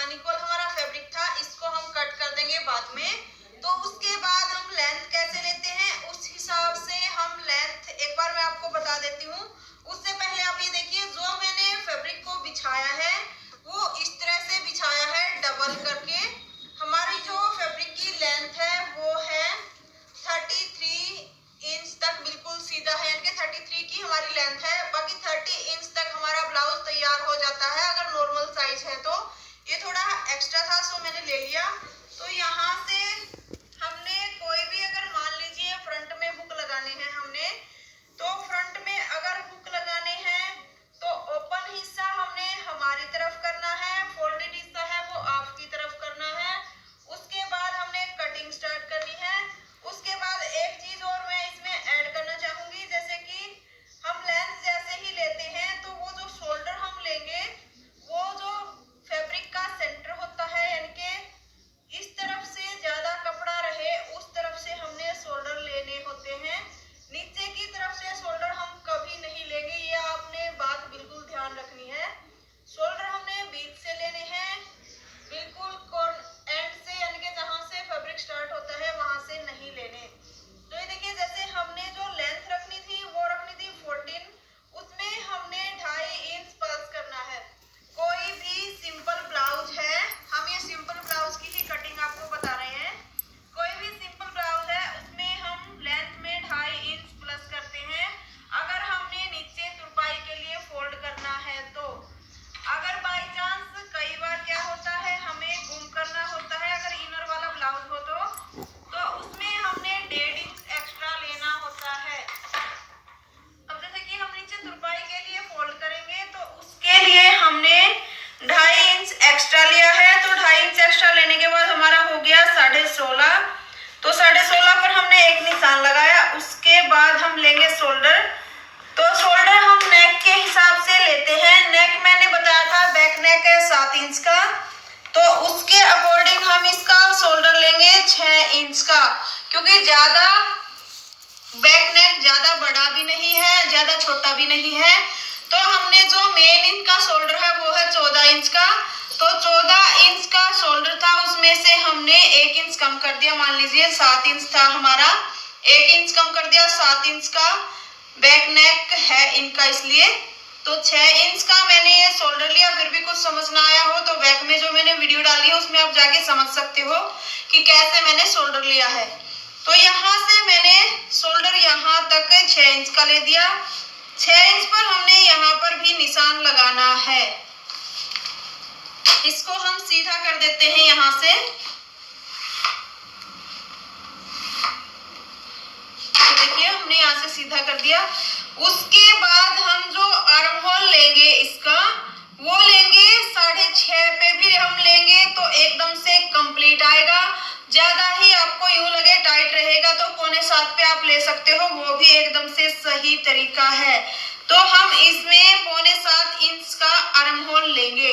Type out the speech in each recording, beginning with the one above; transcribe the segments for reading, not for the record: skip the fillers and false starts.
Unequal हमारा fabric था, इसको हम कट कर देंगे बाद में। तो उसके बाद हम लेंथ कैसे लेते हैं उस हिसाब से हम लेंथ एक बार मैं आपको बता देती हूँ। उससे पहले आप ये देखिए, जो मैंने फैब्रिक को बिछाया है वो इस तरह से बिछाया है डबल करके। हमारी जो फैब्रिक की लेंथ है वो है 33 इंच तक, बिल्कुल सीधा है, यानी कि 33 की हमारी लेंथ है। बाकी 30 इंच तक हमारा ब्लाउज तैयार हो जाता है अगर नॉर्मल साइज है तो। ये थोड़ा एक्स्ट्रा था सो मैंने ले लिया। तो यहाँ से हमने कोई भी अगर मान लीजिए फ्रंट में हुक लगाने हैं हमने, तो फ्रंट में अगर हुक लगाने हैं तो ओपन हिस्सा हमने हमारी तरफ करना है, फोल्डेड हिस्सा है वो आप की तरफ करना है। उसके बाद हमने कटिंग स्टार्ट करनी है। उसके बाद एक चीज और मैं इसमें ऐड करना चाहूंगी, जैसे कि हम लेंथ जैसे ही लेते हैं तो वो जो शोल्डर हम लेंगे वो जो फैब्रिक का सेंटर होता है, यानी कि इस तरफ से ज्यादा कपड़ा रहे उस तरफ से हमने शोल्डर लेने होते हैं। नीचे की तरफ से शोल्डर हम कभी नहीं लेंगे, ये आपने बात बिल्कुल ध्यान रखनी है। शोल्डर हमने बीच से लेने हैं, बिल्कुल एंड से, यानी कि जहां से फैब्रिक स्टार्ट होता है वहां से नहीं लेने। तो ये देखिए, जैसे हमने जो लेंथ रखनी थी वो रखनी थी 14, उसमें हमने 2.5 इंच प्लस करना है। कोई भी सिंपल ब्लाउज है, हम ये सिंपल ब्लाउज की ही कटिंग आपको बता रहे हैं। कोई भी सिंपल ब्लाउज है उसमें हम लेंथ में 2.5 इंच प्लस करते हैं अगर हमने नीचे तुरपाई के लिए फोल्ड करना है तो। अगर बाई चांस कई बार क्या होता है हमें गुम करना होता है अगर इनर वाला ब्लाउज हो तो उसमें हमने 1.5 इंच एक्स्ट्रा लेना होता है। अब जैसे कि हम नीचे तुरपाई के लिए फोल्ड करेंगे तो उसके लिए हमने 2.5 इंच एक्स्ट्रा लिया है। तो 2.5 इंच एक्स्ट्रा लेने के बाद हमारा हो गया 16.5। तो 16.5 पर हमने एक निशान लगाया। उसके बाद हम लेंगे शोल्डर। तो शोल्डर हम नेक के हिसाब से लेते हैं। नेक मैंने बताया था बैक नेक है 7 इंच का, तो उसके अकॉर्डिंग हम इसका शोल्डर लेंगे 6 इंच का, क्योंकि ज्यादा बैक नेक ज्यादा बड़ा भी नहीं है ज्यादा छोटा भी नहीं है। तो हमने जो मेन इनका शोल्डर है वो है 14 इंच का। तो 14 इंच का शोल्डर था, उसमें से हमने 1 इंच कम कर दिया। मान लीजिए 7 इंच था हमारा, 1 इंच कम कर दिया। 7 इंच का बैक नेक है इनका, इसलिए तो 6 इंच का मैंने ये शोल्डर लिया। फिर भी कुछ समझ ना आया हो तो बैक में जो मैंने वीडियो डाली है उसमें आप जाके समझ सकते हो कि कैसे मैंने शोल्डर लिया है। तो यहाँ से मैंने शोल्डर यहाँ तक 6 इंच का ले दिया। 6 इंच पर हमने यहाँ पर भी निशान लगाना है। इसको हम सीधा कर देते हैं यहाँ से। तो देखिए हमने यहाँ से सीधा कर दिया। उसके बाद हम जो आर्म होल लेंगे इसका वो लेंगे 6.5 पे भी हम लेंगे तो एकदम से कंप्लीट आएगा। ज्यादा ही आपको यूं लगे टाइट रहेगा तो 6.25 पे आप ले सकते हो, वो भी एकदम से सही तरीका है। तो हम इसमें 6.25 इंच का आर्म होल लेंगे।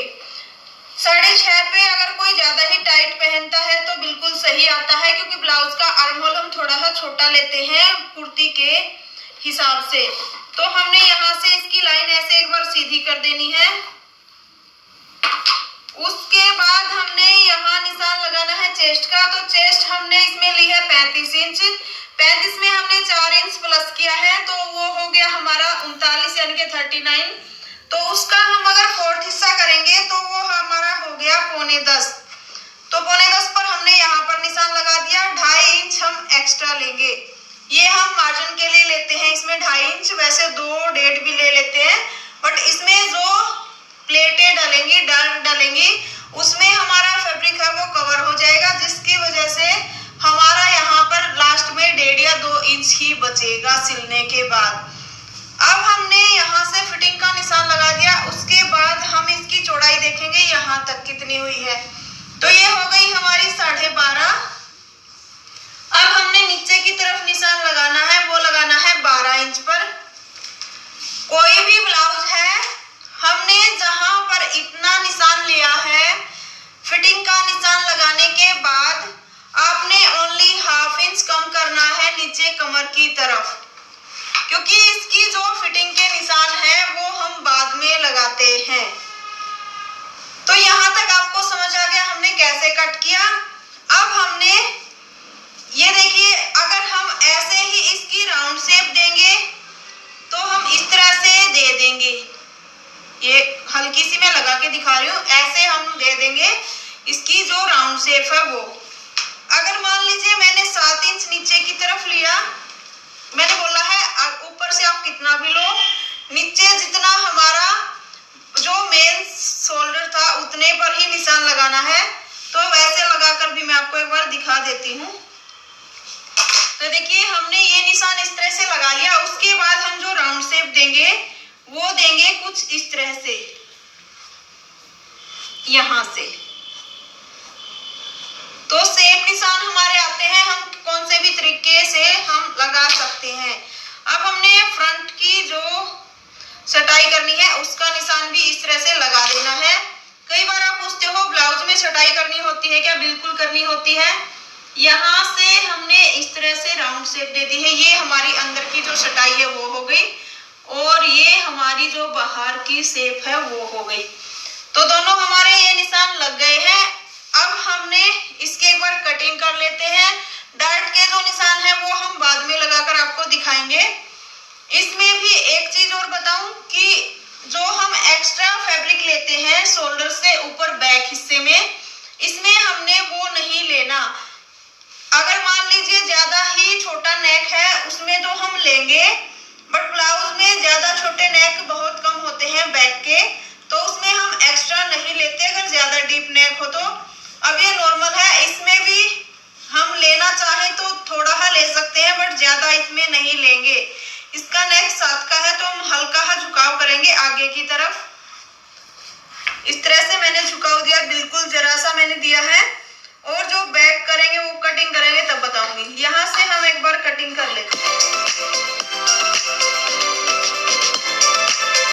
6.5 पे अगर कोई ज्यादा ही टाइट पहनता है तो बिल्कुल सही आता है, क्योंकि ब्लाउज का आर्म होल हम थोड़ा सा छोटा लेते हैं कुर्ती के हिसाब से। तो हमने यहाँ से इसकी लाइन ऐसे एक बार सीधी कर देनी है। उसके बाद हमने यहाँ निशान लगाना है चेस्ट का। तो चेस्ट हमने इसमें ली है 35 इंच। 35 में हमने 4 इंच प्लस किया है तो वो हो गया हमारा 39, यानी कि 39। तो उसका हम अगर 4th हिस्सा करेंगे तो वो हमारा हो गया 9.25। तो 9.25 पर हमने यहाँ पर निशान लगा दिया। 2.5 इंच हम एक्स्ट्रा लेंगे, ये हम मार्जिन के लिए लेते हैं। इसमें 2.5 इंच, वैसे 2.5 भी ले लेते हैं, बट इसमें जो प्लेटें डालेंगी डार्क डालेंगी उसमें हमारा फैब्रिक है वो कवर हो जाएगा, जिसकी वजह से हमारा यहाँ पर लास्ट में 1.5 या 2 इंच ही बचेगा सिलने के बाद। अब हमने यहाँ से फिटिंग का निशान लगा दिया। उसके बाद हम इसकी चौड़ाई देखेंगे यहाँ तक कितनी हुई है। तो ये हो गई हमारी 12.5। अब हमने नीचे की तरफ निशान लगाना है, वो लगाना है 12 इंच पर। कोई भी ब्लाउज है हमने जहां पर इतना निशान लिया है, फिटिंग का निशान लगाने के बाद आपने ओनली 1/2 इंच कम करना है नीचे कमर की तरफ, क्योंकि इसकी जो फिटिंग के निशान है वो हम बाद में लगाते हैं। तो यहाँ तक आपको समझ आ हमने कैसे कट किया। अब हमने ये देखिए, अगर हम ऐसे ही इसकी राउंड शेप देंगे तो हम इस तरह से दे देंगे। ये हल्की सी मैं लगा के दिखा रही हूँ, ऐसे हम दे देंगे इसकी जो राउंड शेप है वो। अगर मान लीजिए मैंने 7 इंच नीचे की तरफ लिया, मैंने बोला है ऊपर से आप कितना भी लो, नीचे जितना हमारा जो मेन शोल्डर था उतने पर ही निशान लगाना है। तो वैसे लगाकर भी मैं आपको एक बार दिखा देती हूँ। तो देखिए हमने ये निशान इस तरह से लगा लिया। उसके बाद हम जो राउंड शेप देंगे वो देंगे कुछ इस तरह से, यहां से। तो सेम निशान हमारे आते हैं, हम कौन से भी तरीके से हम लगा सकते हैं। अब हमने फ्रंट की जो छटाई करनी है उसका निशान भी इस तरह से लगा देना है। कई बार आप पूछते हो ब्लाउज में छटाई करनी होती है क्या? बिल्कुल करनी होती है। यहाँ से हमने इस तरह से राउंड शेप दे दी है, ये हमारी अंदर की जो छटाई है वो हो गई, और ये हमारी जो बाहर की शेप है वो हो गई। तो दोनों हमारे ये निशान लग गए हैं। अब हमने इसके एक बार कटिंग कर लेते हैं। डार्ट के जो निशान है वो हम बाद में लगाकर आपको दिखाएंगे। इसमें भी एक चीज और बताऊं कि जो हम एक्स्ट्रा फैब्रिक लेते हैं शोल्डर से ऊपर बैक हिस्से में, इसमें हमने वो नहीं लेना। अगर मान लीजिए ज्यादा ही छोटा नेक है उसमें तो हम लेंगे, बट ब्लाउज में ज्यादा छोटे नेक बहुत कम होते हैं बैक के, तो उसमें हम एक्स्ट्रा नहीं लेते अगर ज्यादा डीप नेक हो तो। अब ये नॉर्मल है, इसमें भी हम लेना चाहें तो थोड़ा ले सकते हैं, बट ज्यादा इसमें नहीं लेंगे। इसका नेक 7 का है तो हम हल्का झुकाव करेंगे आगे की तरफ। इस तरह से मैंने झुकाव दिया